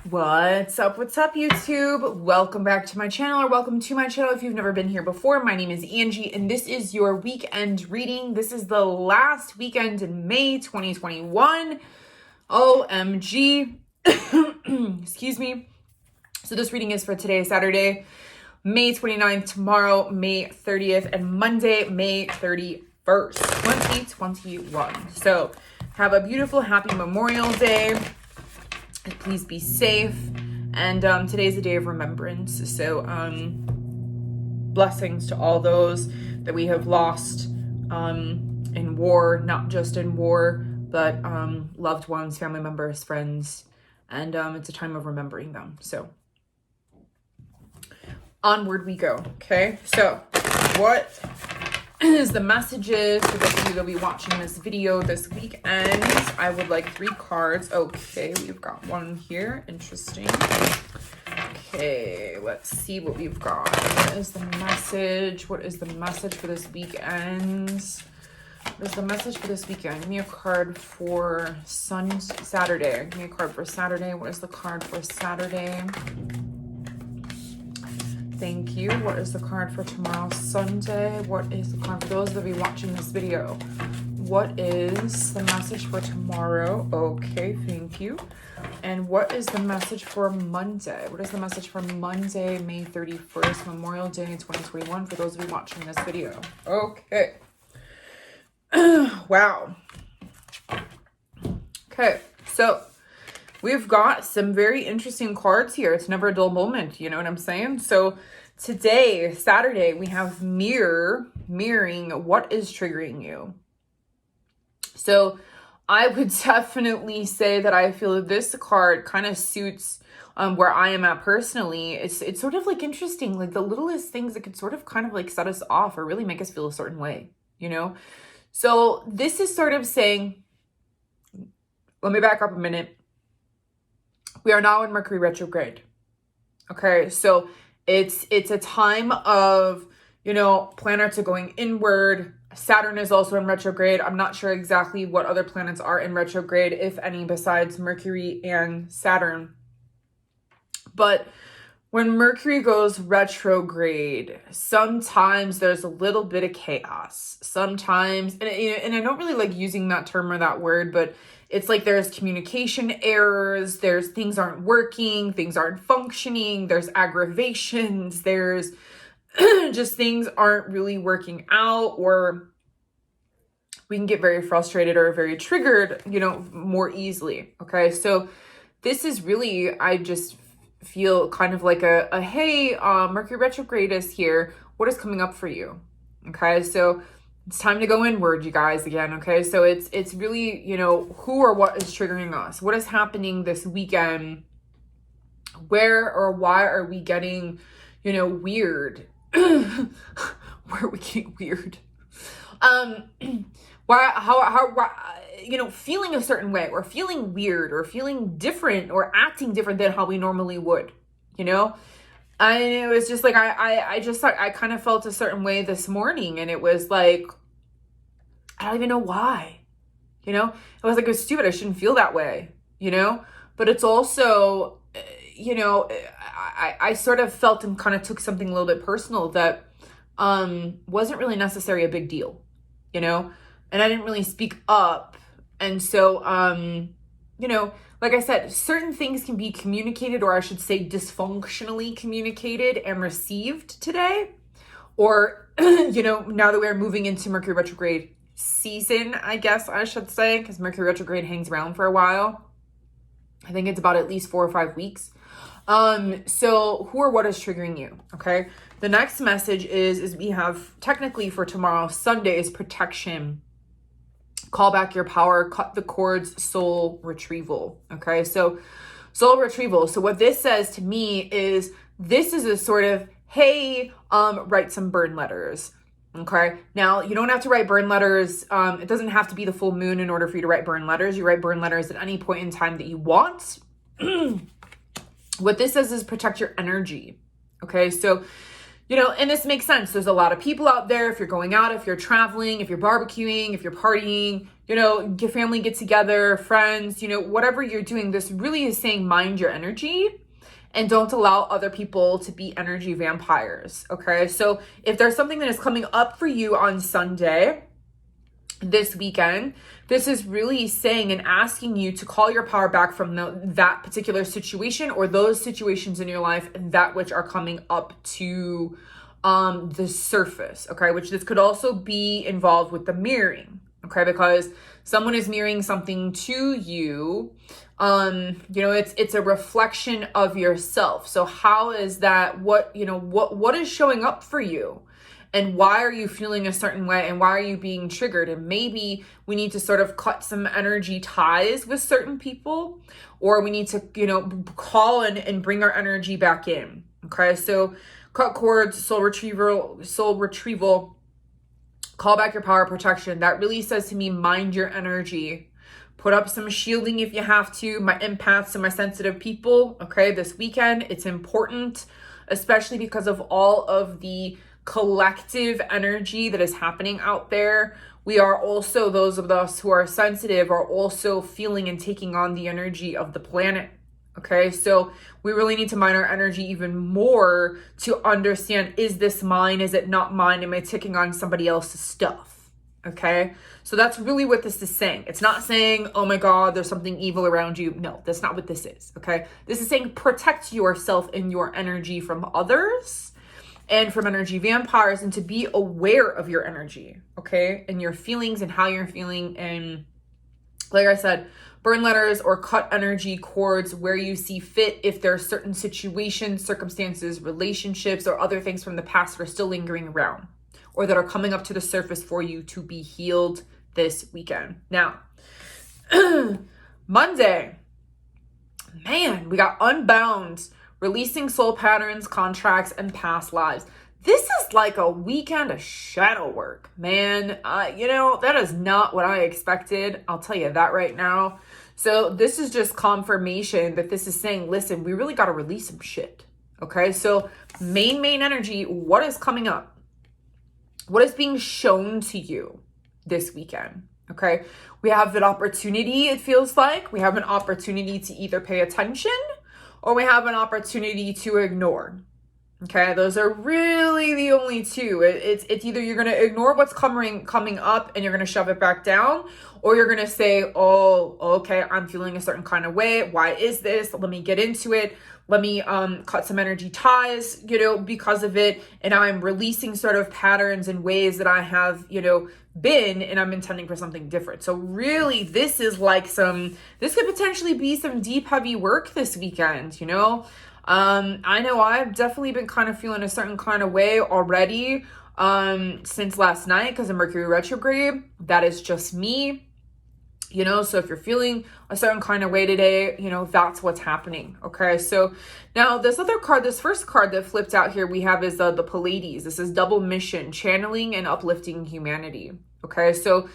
What's up, YouTube? Welcome back to my channel, or welcome to my channel if you've never been here before. My name is Angie, and this is your weekend reading. This is the last weekend in May 2021. OMG. Excuse me. So this reading is for today, Saturday, May 29th, tomorrow, May 30th, and Monday, May 31st, 2021. So have a beautiful, happy Memorial Day. Please be safe. And today's a day of remembrance. So blessings to all those that we have lost in war, not just in war, but loved ones, family members, friends. And it's a time of remembering them. So onward we go. Okay, so what is the messages for those of you that will be watching this video this weekend? I would like 3 cards. Okay, we've got one here. Interesting. Okay, let's see what we've got. What is the message? What is the message for this weekend? What is the message for this weekend? Give me a card for Saturday. Give me a card for Saturday. What is the card for Saturday? Thank you. What is the card for tomorrow, Sunday? What is the card for those that will be watching this video? What is the message for tomorrow? Okay, thank you. And what is the message for Monday? What is the message for Monday, May 31st, Memorial Day 2021, for those of you watching this video? Okay. Wow. Okay, so we've got some very interesting cards here. It's never a dull moment, you know what I'm saying? So today, Saturday, we have mirroring what is triggering you. So I would definitely say that I feel that this card kind of suits where I am at personally. It's sort of like interesting, like the littlest things that could sort of kind of like set us off or really make us feel a certain way, you know? So this is sort of saying, let me back up a minute. We are now in Mercury retrograde. Okay, so it's a time of, you know, planets are going inward. Saturn is also in retrograde. I'm not sure exactly what other planets are in retrograde, if any, besides Mercury and Saturn. But when Mercury goes retrograde, sometimes there's a little bit of chaos. Sometimes, and I don't really like using that term or that word, but it's like there's communication errors, there's things aren't working, things aren't functioning, there's aggravations, there's just things aren't really working out, or we can get very frustrated or very triggered, you know, more easily. Okay, so this is really, I just feel kind of like a hey, Mercury retrograde is here. What is coming up for you? Okay, so it's time to go inward, you guys, again. Okay, so it's really, you know, who or what is triggering us? What is happening this weekend? Where or why are we getting, you know, weird? Where are we getting weird? Why, you know, feeling a certain way, or feeling weird, or feeling different, or acting different than how we normally would, you know? And it was just like, I kind of felt a certain way this morning, and it was like, I don't even know why, you know? It was like, it was stupid. I shouldn't feel that way, you know? But it's also, you know, I sort of felt and kind of took something a little bit personal that wasn't really necessarily a big deal, you know? And I didn't really speak up. And so, you know, like I said, certain things can be communicated, or I should say dysfunctionally communicated and received today. Or, you know, now that we're moving into Mercury retrograde season, I guess I should say, because Mercury retrograde hangs around for a while. I think it's about at least 4 or 5 weeks. So who or what is triggering you? Okay. The next message is we have technically for tomorrow, Sunday, is protection. Call back your power, cut the cords, soul retrieval. Okay, so soul retrieval. So what this says to me is this is a sort of, hey, write some burn letters. Okay, now you don't have to write burn letters. It doesn't have to be the full moon in order for you to write burn letters. You write burn letters at any point in time that you want. What this says is protect your energy. Okay, so and this makes sense. There's a lot of people out there. If you're going out, if you're traveling, if you're barbecuing, if you're partying, your family get together, friends, whatever you're doing, this really is saying mind your energy and don't allow other people to be energy vampires. Okay. So if there's something that is coming up for you on Sunday, this weekend, this is really saying and asking you to call your power back from that particular situation or those situations in your life that which are coming up to the surface, okay? Which this could also be involved with the mirroring, okay? Because someone is mirroring something to you. It's a reflection of yourself. So how is that, what is showing up for you? And why are you feeling a certain way? And why are you being triggered? And maybe we need to sort of cut some energy ties with certain people, or we need to, call and bring our energy back in. Okay. So cut cords, soul retrieval, call back your power protection. That really says to me, mind your energy. Put up some shielding if you have to. My empaths and my sensitive people. Okay. This weekend, it's important, especially because of all of the collective energy that is happening out there. We are also, those of us who are sensitive are also feeling and taking on the energy of the planet. Okay, so we really need to mine our energy even more to understand, is this mine? Is it not mine? Am I taking on somebody else's stuff? Okay, so that's really what this is saying. It's not saying, oh my God, there's something evil around you. No, that's not what this is. Okay, this is saying protect yourself and your energy from others and from energy vampires, and to be aware of your energy, okay? And your feelings and how you're feeling. And like I said, burn letters or cut energy cords where you see fit if there are certain situations, circumstances, relationships, or other things from the past that are still lingering around or that are coming up to the surface for you to be healed this weekend. Now, Monday, man, we got Unbound, releasing soul patterns, contracts, and past lives. This is like a weekend of shadow work, man. That is not what I expected. I'll tell you that right now. So this is just confirmation that this is saying, listen, we really got to release some shit. Okay. So main energy, what is coming up? What is being shown to you this weekend? Okay. We have an opportunity. It feels like we have an opportunity to either pay attention or we have an opportunity to ignore. Okay, those are really the only two. It's either you're going to ignore what's coming up and you're going to shove it back down, or you're going to say, oh, okay, I'm feeling a certain kind of way. Why is this? Let me get into it. Let me cut some energy ties, because of it. And I'm releasing sort of patterns and ways that I have, been, and I'm intending for something different. So really, this is like this could potentially be some deep, heavy work this weekend, I know I've definitely been kind of feeling a certain kind of way already since last night because of Mercury retrograde. That is just me. So if you're feeling a certain kind of way today, that's what's happening. Okay. So now this first card that flipped out here we have is the Pleiades. This is double mission, channeling and uplifting humanity. Okay. So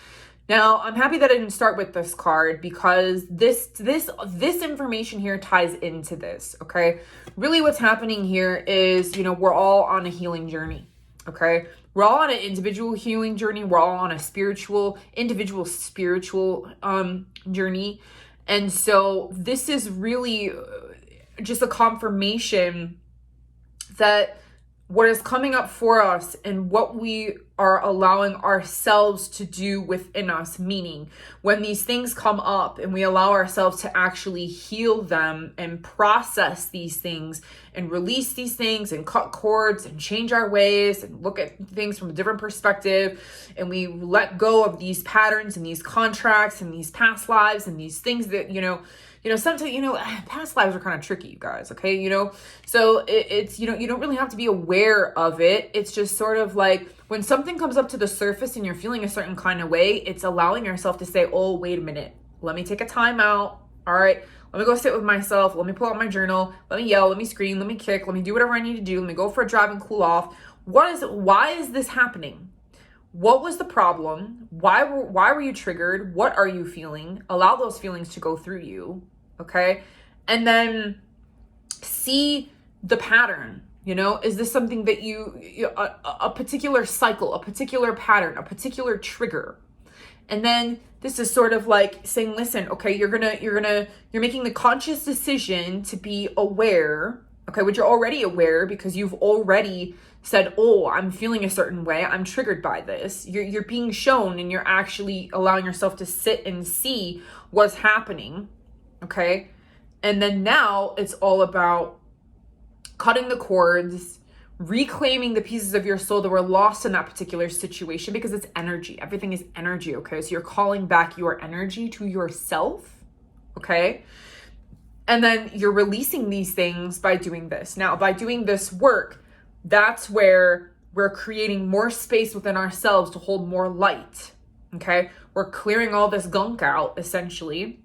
now I'm happy that I didn't start with this card because this information here ties into this. Okay. Really what's happening here is, we're all on a healing journey. Okay. We're all on an individual healing journey. We're all on a individual spiritual journey. And so this is really just a confirmation that what is coming up for us and what we are allowing ourselves to do within us, meaning when these things come up and we allow ourselves to actually heal them and process these things and release these things and cut cords and change our ways and look at things from a different perspective, and we let go of these patterns and these contracts and these past lives and these things that, sometimes, past lives are kind of tricky, you guys. Okay. So it's, you don't really have to be aware of it. It's just sort of like when something comes up to the surface and you're feeling a certain kind of way, it's allowing yourself to say, oh, wait a minute. Let me take a time out. All right. Let me go sit with myself. Let me pull out my journal. Let me yell. Let me scream. Let me kick. Let me do whatever I need to do. Let me go for a drive and cool off. Why is this happening? What was the problem? Why were you triggered? What are you feeling? Allow those feelings to go through you. Okay. And then see the pattern, You know, is this something that a particular cycle, a particular pattern, a particular trigger? And then this is sort of like saying, listen, okay, you're making the conscious decision to be aware, okay, which you're already aware because you've already said, oh, I'm feeling a certain way. I'm triggered by this. You're being shown, and you're actually allowing yourself to sit and see what's happening. Okay. And then now it's all about cutting the cords, reclaiming the pieces of your soul that were lost in that particular situation, because it's energy. Everything is energy, okay? So you're calling back your energy to yourself, okay? And then you're releasing these things by doing this. Now, by doing this work, that's where we're creating more space within ourselves to hold more light, okay? We're clearing all this gunk out, essentially.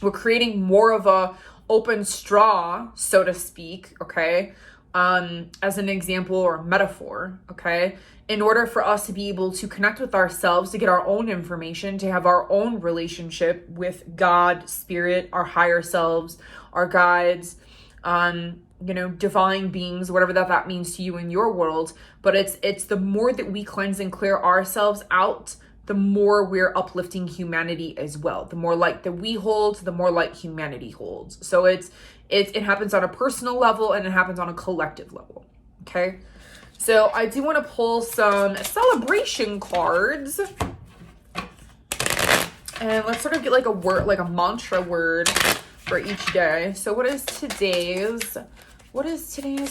We're creating more of a open straw, so to speak, okay? As an example or metaphor, okay? In order for us to be able to connect with ourselves, to get our own information, to have our own relationship with God, spirit, our higher selves, our guides, divine beings, whatever that means to you in your world. But it's the more that we cleanse and clear ourselves out, the more we're uplifting humanity as well. The more light that we hold, the more light humanity holds. So it happens on a personal level, and it happens on a collective level. Okay. So I do want to pull some celebration cards, and let's sort of get like a word, like a mantra word for each day. So what is today's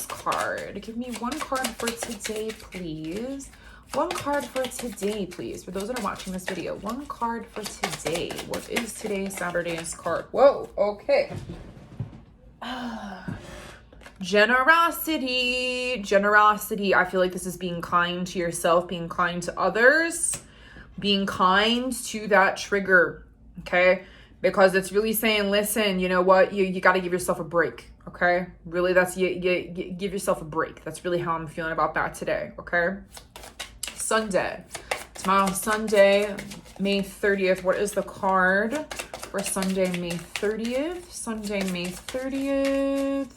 card? Give me one card for today, please. One card for today, please. For those that are watching this video, one card for today. What is today's Saturday's card? Whoa, okay. Generosity. I feel like this is being kind to yourself, being kind to others, being kind to that trigger, okay? Because it's really saying, listen, you know what? You got to give yourself a break, okay? Really, that's you give yourself a break. That's really how I'm feeling about that today, okay? Sunday. Tomorrow, Sunday, May 30th. What is the card for Sunday, May 30th? Sunday, May 30th.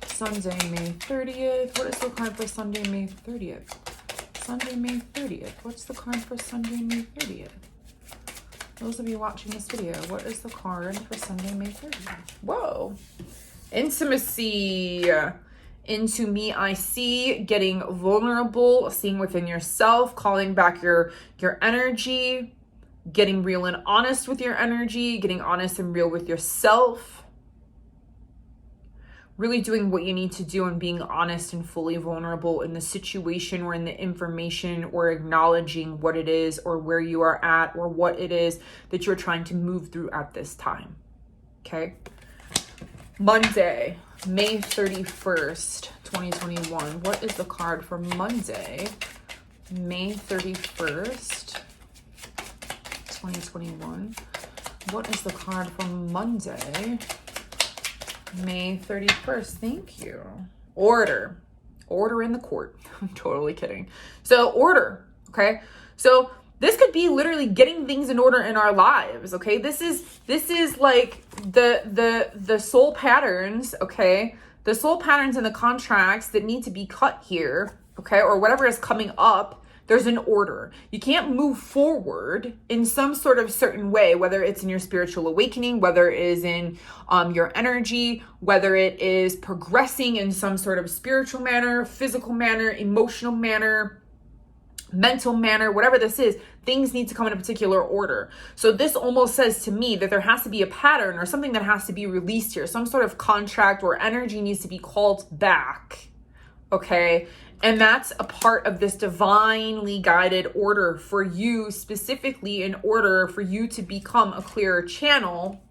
Sunday, May 30th. What is the card for Sunday, May 30th? Sunday, May 30th. What's the card for Sunday, May 30th? Those of you watching this video, what is the card for Sunday, May 30th? Whoa. Intimacy. Into me, I see, getting vulnerable, seeing within yourself, calling back your energy, getting real and honest with your energy, getting honest and real with yourself, really doing what you need to do and being honest and fully vulnerable in the situation or in the information, or acknowledging what it is or where you are at or what it is that you're trying to move through at this time. Okay. Monday, May 31st, 2021. What is the card for Monday, May 31st, 2021? What is the card for Monday, May 31st? Thank you. Order in the court. I'm totally kidding. So order, okay? So this could be literally getting things in order in our lives, okay? This is like the soul patterns, okay? The soul patterns and the contracts that need to be cut here, okay? Or whatever is coming up, there's an order. You can't move forward in some sort of certain way, whether it's in your spiritual awakening, whether it is in your energy, whether it is progressing in some sort of spiritual manner, physical manner, emotional manner, mental manner, whatever this is, things need to come in a particular order. So this almost says to me that there has to be a pattern or something that has to be released here. Some sort of contract or energy needs to be called back. Okay. And that's a part of this divinely guided order for you, specifically in order for you to become a clearer channel.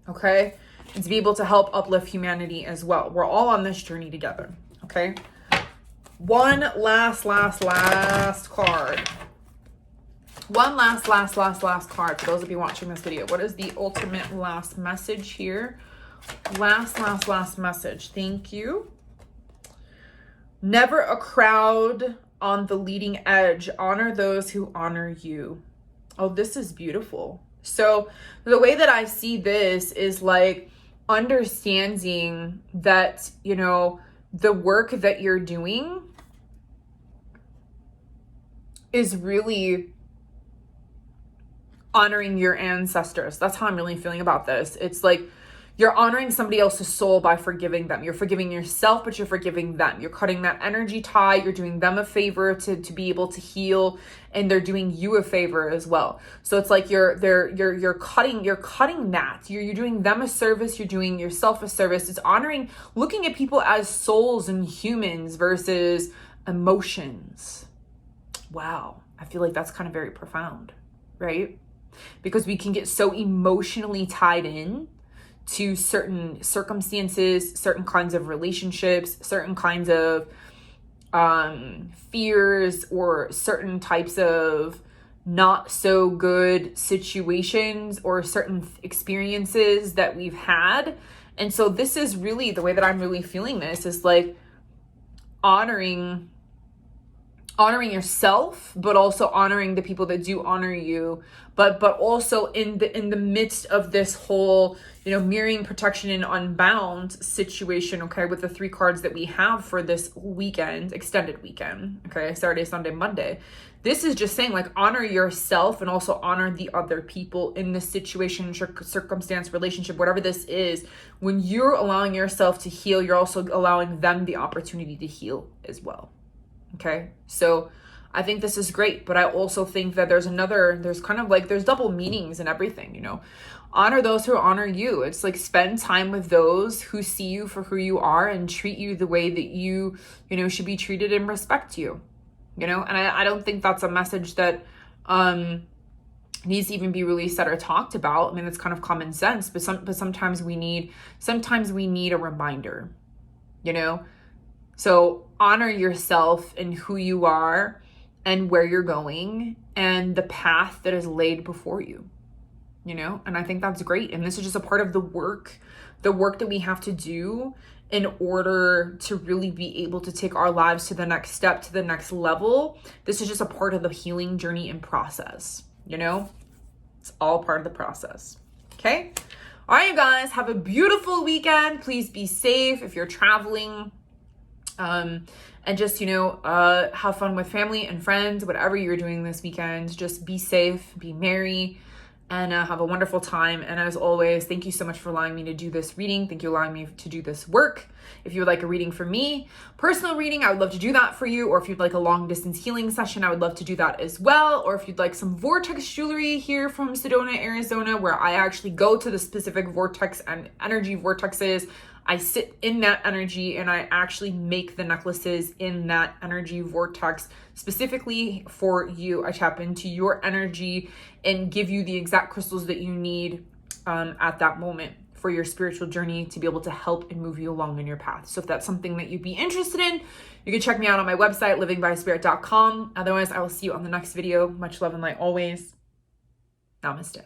Okay. And to be able to help uplift humanity as well. We're all on this journey together. Okay. One last card. One last card for those of you watching this video. What is the ultimate last message here? Last message. Thank you. Never a crowd on the leading edge. Honor those who honor you. Oh, this is beautiful. So the way that I see this is like understanding that, the work that you're doing is really honoring your ancestors. That's how I'm really feeling about this. It's like you're honoring somebody else's soul by forgiving them. You're forgiving yourself, but you're forgiving them. You're cutting that energy tie. You're doing them a favor to be able to heal, and they're doing you a favor as well. So it's like you're cutting that. You're doing them a service. You're doing yourself a service. It's honoring, looking at people as souls and humans versus emotions. Wow, I feel like that's kind of very profound, right? Because we can get so emotionally tied in to certain circumstances, certain kinds of relationships, certain kinds of fears, or certain types of not so good situations or certain experiences that we've had. And so this is really the way that I'm really feeling this, is like honoring yourself, but also honoring the people that do honor you, but also in the midst of this whole, mirroring, protection, and unbound situation, okay, with the 3 cards that we have for this weekend, extended weekend, okay, Saturday, Sunday, Monday. This is just saying, like, honor yourself and also honor the other people in this situation, circumstance, relationship, whatever this is. When you're allowing yourself to heal, you're also allowing them the opportunity to heal as well. Okay, so I think this is great, but I also think that there's kind of like, there's double meanings in everything, Honor those who honor you. It's like, spend time with those who see you for who you are and treat you the way that you should be treated and respect you, and I don't think that's a message that needs to even be really said or talked about. I mean, it's kind of common sense, but sometimes we need a reminder, So honor yourself and who you are and where you're going and the path that is laid before you, and I think that's great. And this is just a part of the work that we have to do in order to really be able to take our lives to the next step, to the next level. This is just a part of the healing journey and process, It's all part of the process. Okay? All right, you guys, have a beautiful weekend. Please be safe if you're traveling. And just, have fun with family and friends, whatever you're doing this weekend. Just be safe, be merry, and have a wonderful time. And as always, thank you so much for allowing me to do this reading. Thank you for allowing me to do this work. If you would like a reading from me, personal reading, I would love to do that for you. Or if you'd like a long distance healing session, I would love to do that as well. Or if you'd like some vortex jewelry here from Sedona, Arizona, where I actually go to the specific vortex and energy vortexes, I sit in that energy and I actually make the necklaces in that energy vortex specifically for you. I tap into your energy and give you the exact crystals that you need at that moment for your spiritual journey to be able to help and move you along in your path. So if that's something that you'd be interested in, you can check me out on my website, livingbyspirit.com. Otherwise, I will see you on the next video. Much love and light always. Namaste.